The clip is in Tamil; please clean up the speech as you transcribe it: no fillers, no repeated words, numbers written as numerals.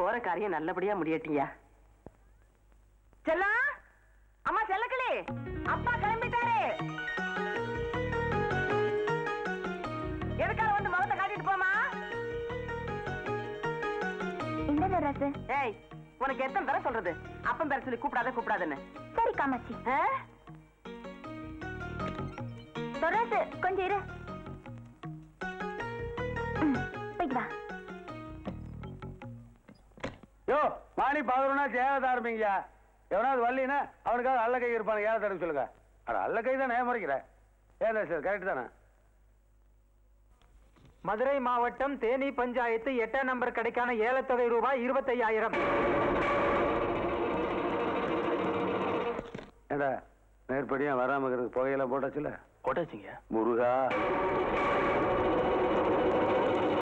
போற காரியம் நல்லபடியா முடியட்டியா? செல்லா, அம்மா செல்லக்கிளி, அப்பா கிளம்பிட்டாரு. எதுக்காக வந்து முகத்தை காட்டிட்டு போமா? இந்த ராசு. ஏய், உனக்கு எத்தனை தடவை சொல்றது அப்பன் பேர சொல்லி கூப்பிடாதுன்னு? சரி காமாட்சி. ராசு கொஞ்சம் இரு. போய்ட்டு வா. யோ, மாணி 11 ஏகத்தை ஆரம்பிங்க. எவனாவது வள்ளினா அவனுக்காக அல்ல கை இருப்பாங்க, ஏகத்தை எடுக்க சொல்லுங்க. அட அல்ல கை தானே முறைக்கிறேன். ஏதா சார் கரெக்ட் தானே? மதுரை மாவட்டம் தேனி பஞ்சாயத்து 8ஆம் நம்பர் கடைக்கான ஏலத்தொகை ரூபாய் 25,000. ஏண்டா மேற்படியா வராம இருக்கிறதுக்கு புகையெல்லாம் போட்டாச்சுல? போட்டாச்சுங்க. முருகா